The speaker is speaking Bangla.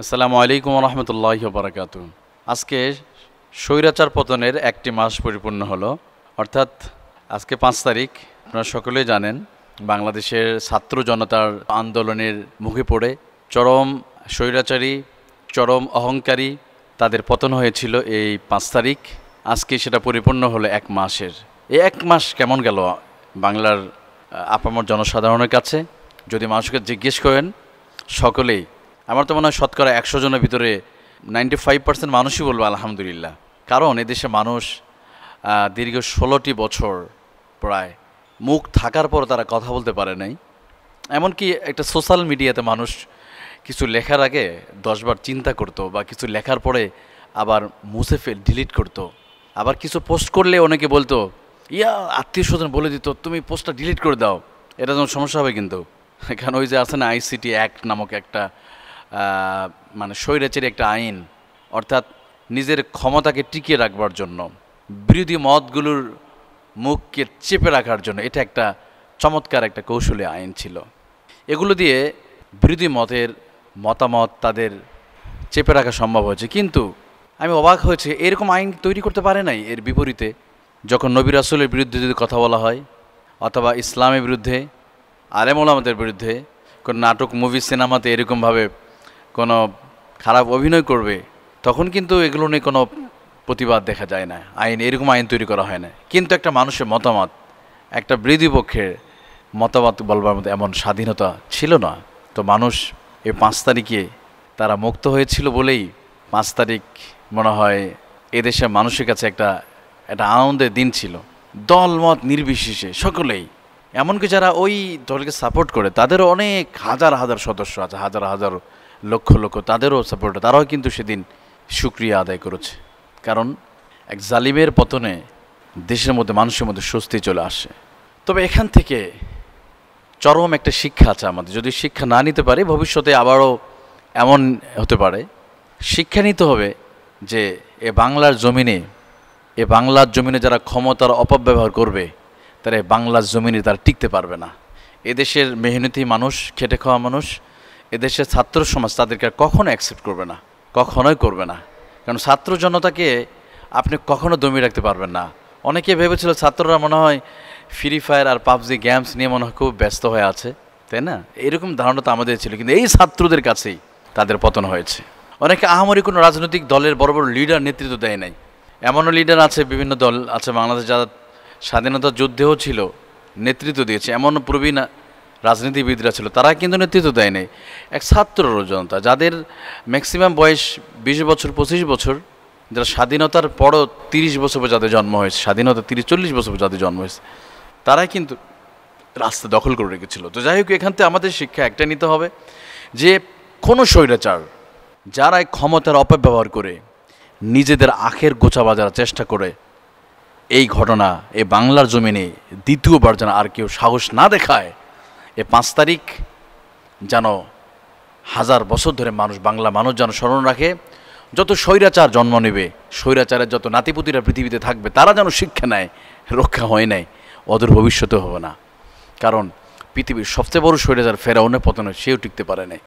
আসসালামু আলাইকুম রহমতুল্লাহি ওয়া বারাকাতুহু। আজকে স্বৈরাচার পতনের একটি মাস পরিপূর্ণ হলো, অর্থাৎ আজকে 5 তারিখ। আপনারা সকলেই জানেন বাংলাদেশের ছাত্র জনতার আন্দোলনের মুখে পড়ে চরম স্বৈরাচারী, চরম অহংকারী তাদের পতন হয়েছিল এই 5 তারিখ। আজকে সেটা পরিপূর্ণ হলো 1 মাসের। এই 1 মাস কেমন গেল বাংলার আপামর জনসাধারণের কাছে যদি মানুষকে জিজ্ঞেস করেন, সকলেই, আমার তো মনে হয় শতকরা 100 জনের ভিতরে 95% মানুষই বলবে আলহামদুলিল্লাহ। কারণ এদেশে মানুষ দীর্ঘ 16টি বছর প্রায় মুখ থাকার পর তারা কথা বলতে পারে নাই। এমনকি একটা সোশ্যাল মিডিয়াতে মানুষ কিছু লেখার আগে 10 বার চিন্তা করতো, বা কিছু লেখার পরে আবার মুছে ডিলিট করতো। আবার কিছু পোস্ট করলে অনেকে বলতো, আত্মীয় স্বজন বলে দিত তুমি পোস্টটা ডিলিট করে দাও, এটা যেমন সমস্যা হবে। কিন্তু এখানে ওই যে আছে না ICT অ্যাক্ট নামক একটা মানে স্বৈরাচারী একটা আইন, অর্থাৎ নিজের ক্ষমতাকে টিকিয়ে রাখবার জন্য, বিরোধী মতগুলোর মুখকে চেপে রাখার জন্য এটা একটা চমৎকার একটা কৌশলী আইন ছিল। এগুলো দিয়ে বিরোধী মতের মতামত তাদের চেপে রাখা সম্ভব হয়েছে। কিন্তু আমি অবাক হয়েছে, এরকম আইন তৈরি করতে পারে নাই। এর বিপরীতে যখন নবী রাসূলের বিরুদ্ধে যদি কথা বলা হয়, অথবা ইসলামের বিরুদ্ধে, আলেম ওলামাদের বিরুদ্ধে, কোনো নাটক, মুভি, সিনেমাতে এরকমভাবে কোনো খারাপ অভিনয় করবে, তখন কিন্তু এগুলো নিয়ে কোনো প্রতিবাদ দেখা যায় না। এরকম আইন তৈরি করা হয় না। কিন্তু একটা মানুষের মতামত, একটা বিরোধী পক্ষের মতামত বলবার মতো এমন স্বাধীনতা ছিল না। তো মানুষ এই 5 তারিখে তারা মুক্ত হয়েছিল বলেই 5 তারিখ মনে হয় এদেশের মানুষের কাছে একটা আনন্দের দিন ছিল। দল মত নির্বিশেষে সকলেই, এমনকি যারা ওই দলকে সাপোর্ট করে তাদেরও অনেক হাজার হাজার সদস্য আছে, হাজার হাজার লক্ষ লক্ষ, তাদেরও সাপোর্ট, তারাও কিন্তু সেদিন শুকরিয়া আদায় করেছে। কারণ এক জালিমের পতনে দেশের মধ্যে, মানুষের মধ্যে স্বস্তি চলে আসে। তবে এখান থেকে চরম একটা শিক্ষা আছে আমাদের। যদি শিক্ষা না নিতে পারি, ভবিষ্যতে আবারও এমন হতে পারে। শিক্ষা নিতে হবে যে বাংলার জমিনে যারা ক্ষমতার অপব্যবহার করবে, তারা বাংলার জমিনে তারা টিকতে পারবে না। এদেশের মেহনতি মানুষ, খেটে খাওয়া মানুষ, এদেশের ছাত্র সমাজ তাদেরকে কখনো অ্যাকসেপ্ট করবে না, কখনোই করবে না। কারণ ছাত্র জনতাকে আপনি কখনো দমিয়ে রাখতে পারবেন না। অনেকে ভেবেছিল ছাত্ররা মনে হয় ফ্রি ফায়ার আর পাবজি গেমস নিয়ে মনে হয় খুব ব্যস্ত হয়ে আছে, তাই না? এরকম ধারণা তো আমাদের ছিল। কিন্তু এই ছাত্রদের কাছেই তাদের পতন হয়েছে। অনেকে আহামরি কোনো রাজনৈতিক দলের বড় বড় লিডার নেতৃত্ব দেয় নাই। এমনও লিডার আছে, বিভিন্ন দল আছে বাংলাদেশ যারা স্বাধীনতা যুদ্ধেও ছিল, নেতৃত্ব দিয়েছে। এমনও প্রবীণ রাজনীতিবিদরা ছিল, তারা কিন্তু নেতৃত্ব দেয় নাই। এক ছাত্র জনতা যাদের ম্যাক্সিমাম বয়স 20 বছর 25 বছর, যারা স্বাধীনতার পরও 30 বছর পর যাদের জন্ম হয়েছে, স্বাধীনতা 30-40 বছর পর যাদের জন্ম হয়েছে, তারাই কিন্তু রাস্তা দখল করে রেখেছিল। তো যাই হোক, এখান থেকে আমাদের শিক্ষা একটা নিতে হবে যে কোনো স্বৈরাচার যারা ক্ষমতার অপব্যবহার করে নিজেদের আখের গোছা বাজার চেষ্টা করে, এই ঘটনা এই বাংলার জমিনে দ্বিতীয়বার যেন আর কেউ সাহস না দেখায়। এই 5 তারিখ যেন হাজার বছর ধরে বাংলা মানুষ যেন স্মরণ রাখে। যত স্বৈরাচার জন্ম নেবে, স্বৈরাচারের যত নাতিপুতিরা পৃথিবীতে থাকবে, তারা যেন শিক্ষা নেয়, রক্ষা হয় নাই, অদূর ভবিষ্যতে হবে না। কারণ পৃথিবীর সবচেয়ে বড় স্বৈরাচার ফেরাউনের পতনে সেও টিকতে পারে নাই।